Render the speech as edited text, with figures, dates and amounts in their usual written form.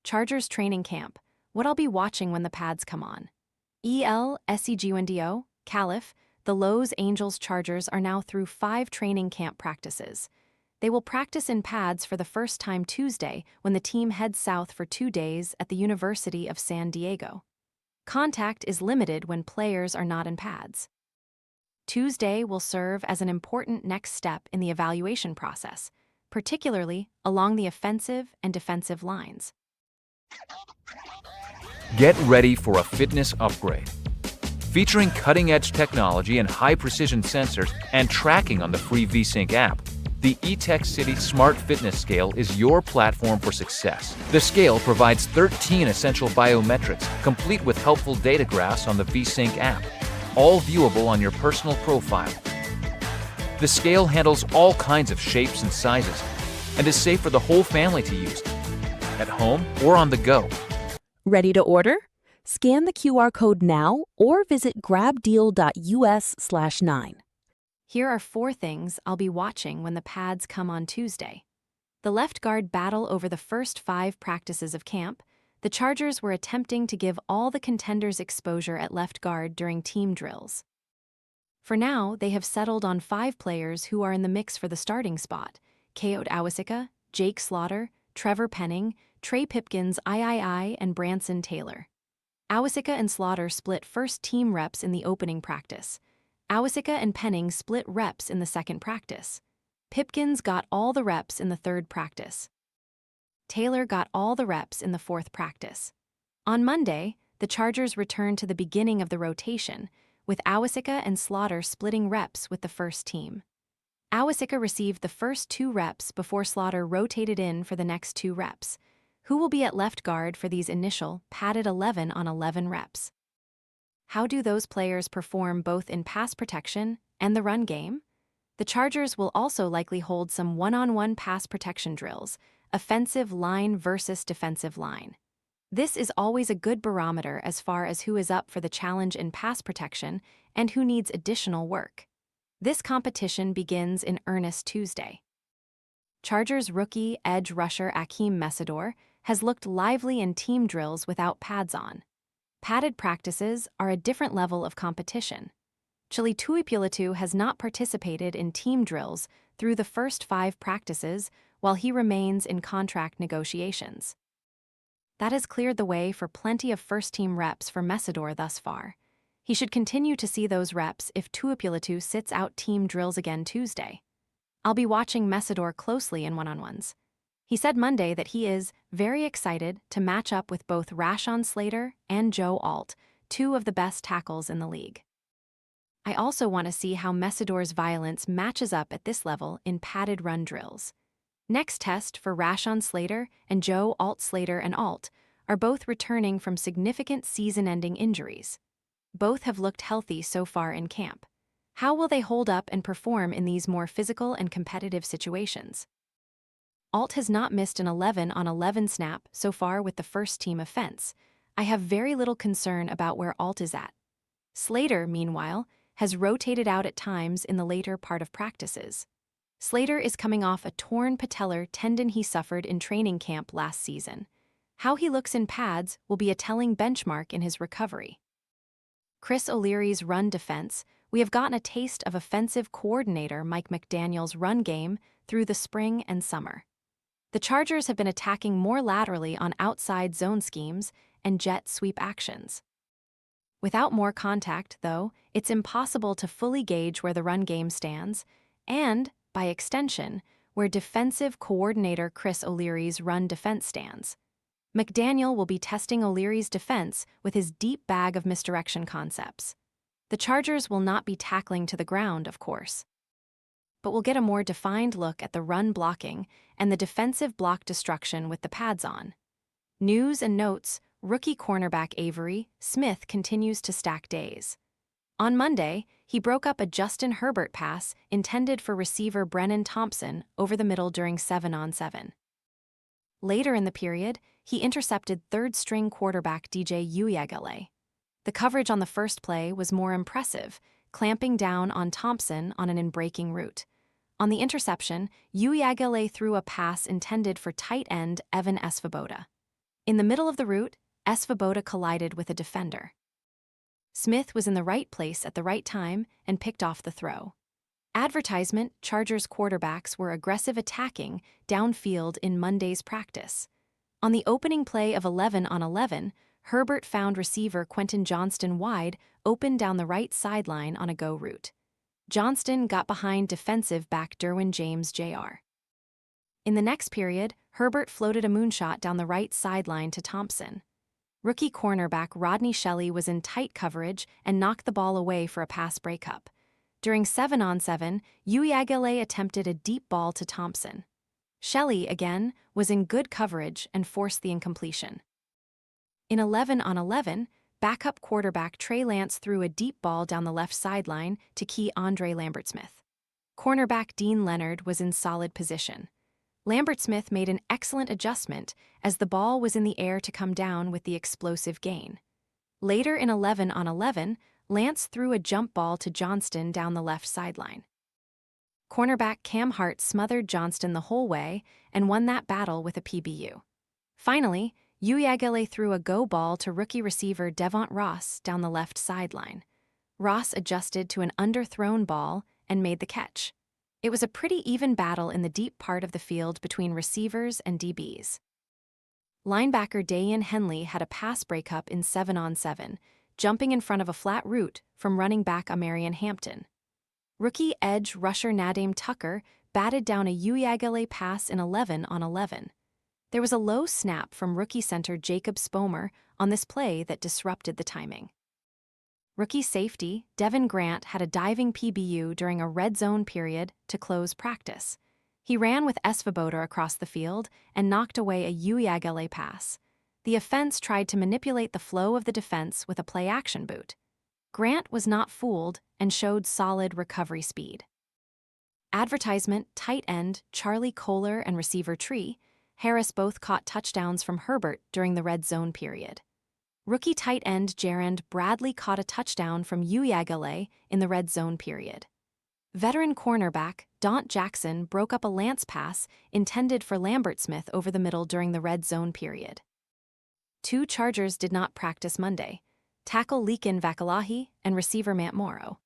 Chargers training camp. What I'll be watching when the pads come on. SEGUNDO, Calif, the Los Angeles Chargers are now through 5 training camp practices. They will practice in pads for the first time Tuesday when the team heads south for 2 days at the University of San Diego. Contact is limited when players are not in pads. Tuesday will serve as an important next step in the evaluation process, particularly along the offensive and defensive lines. Get ready for a fitness upgrade. Featuring cutting-edge technology and high-precision sensors and tracking on the free VSync app, the eTech City Smart Fitness Scale is your platform for success. The scale provides 13 essential biometrics, complete with helpful data graphs on the VSync app, all viewable on your personal profile. The scale handles all kinds of shapes and sizes and is safe for the whole family to use, at home or on the go. Ready to order? Scan the QR code now or visit grabdeal.us/9. Here are 4 things I'll be watching when the pads come on Tuesday. The left guard battle over the first 5 practices of camp. The Chargers were attempting to give all the contenders exposure at left guard during team drills. For now, they have settled on 5 players who are in the mix for the starting spot: Coyote Awasika, Jake Slaughter, Trevor Penning, Trey Pipkins III, and Branson Taylor. Awasika and Slaughter split first team reps in the opening practice. Awasika and Penning split reps in the second practice. Pipkins got all the reps in the third practice. Taylor got all the reps in the fourth practice. On Monday, the Chargers returned to the beginning of the rotation, with Awasika and Slaughter splitting reps with the first team. Awasika received the first 2 reps before Slaughter rotated in for the next 2 reps. Who will be at left guard for these initial, padded 11 on 11 reps? How do those players perform both in pass protection and the run game? The Chargers will also likely hold some one-on-one pass protection drills, offensive line versus defensive line. This is always a good barometer as far as who is up for the challenge in pass protection and who needs additional work. This competition begins in earnest Tuesday. Chargers rookie edge rusher Akeem Mesidor has looked lively in team drills without pads on. Padded practices are a different level of competition. Chili Tuipulotu has not participated in team drills through the first 5 practices while he remains in contract negotiations. That has cleared the way for plenty of first-team reps for Mesidor thus far. He should continue to see those reps if Tuipulotu sits out team drills again Tuesday. I'll be watching Mesidor closely in one-on-ones. He said Monday that he is very excited to match up with both Rashawn Slater and Joe Alt, 2 of the best tackles in the league. I also want to see how Mesidor's violence matches up at this level in padded run drills. Next test for Rashawn Slater and Joe Alt. Slater and Alt are both returning from significant season-ending injuries. Both have looked healthy so far in camp. How will they hold up and perform in these more physical and competitive situations? Alt has not missed an 11 on 11 snap so far with the first-team offense. I have very little concern about where Alt is at. Slater, meanwhile, has rotated out at times in the later part of practices. Slater is coming off a torn patellar tendon he suffered in training camp last season. How he looks in pads will be a telling benchmark in his recovery. Chris O'Leary's run defense. We have gotten a taste of offensive coordinator Mike McDaniel's run game through the spring and summer. The Chargers have been attacking more laterally on outside zone schemes and jet sweep actions. Without more contact, though, it's impossible to fully gauge where the run game stands and, by extension, where defensive coordinator Chris O'Leary's run defense stands. McDaniel will be testing O'Leary's defense with his deep bag of misdirection concepts. The Chargers will not be tackling to the ground, of course, but we'll get a more defined look at the run blocking and the defensive block destruction with the pads on. News and notes: rookie cornerback Avery Smith continues to stack days. On Monday, he broke up a Justin Herbert pass intended for receiver Brennan Thompson over the middle during 7-on-7. Later in the period, he intercepted third-string quarterback DJ Uiagalelei. The coverage on the first play was more impressive, clamping down on Thompson on an in-breaking route. On the interception, Uiagalelei threw a pass intended for tight end Evan Esvoboda. In the middle of the route, Svoboda collided with a defender. Smith was in the right place at the right time and picked off the throw. Advertisement: Chargers quarterbacks were aggressive attacking downfield in Monday's practice. On the opening play of 11 on 11, Herbert found receiver Quentin Johnston wide open down the right sideline on a go route. Johnston got behind defensive back Derwin James Jr. In the next period, Herbert floated a moonshot down the right sideline to Thompson. Rookie cornerback Rodney Shelley was in tight coverage and knocked the ball away for a pass breakup. During 7 on 7, Uiagalelei attempted a deep ball to Thompson. Shelley, again, was in good coverage and forced the incompletion. In 11 on 11, backup quarterback Trey Lance threw a deep ball down the left sideline to key Andre Lambert-Smith. Cornerback Dean Leonard was in solid position. Lambert-Smith made an excellent adjustment as the ball was in the air to come down with the explosive gain. Later in 11 on 11, Lance threw a jump ball to Johnston down the left sideline. Cornerback Cam Hart smothered Johnston the whole way and won that battle with a PBU. Finally, Uiagalelei threw a go ball to rookie receiver Devont Ross down the left sideline. Ross adjusted to an underthrown ball and made the catch. It was a pretty even battle in the deep part of the field between receivers and DBs. Linebacker Dayan Henley had a pass breakup in 7 on 7, jumping in front of a flat route from running back Amarian Hampton. Rookie edge rusher Nadame Tucker batted down a Uiagalelei pass in 11 on 11. There was a low snap from rookie center Jacob Spomer on this play that disrupted the timing. Rookie safety Devin Grant had a diving PBU during a red zone period to close practice. He ran with Svoboda across the field and knocked away a Uiagalelei pass. The offense tried to manipulate the flow of the defense with a play-action boot. Grant was not fooled and showed solid recovery speed. Advertisement: tight end Charlie Kohler and receiver Tree Harris both caught touchdowns from Herbert during the red zone period. Rookie tight end Gerard Bradley caught a touchdown from Uiagalelei in the red zone period. Veteran cornerback Daunt Jackson broke up a Lance pass intended for Lambert-Smith over the middle during the red zone period. 2 Chargers did not practice Monday: tackle Leakin Vakalahi and receiver Matt Morrow.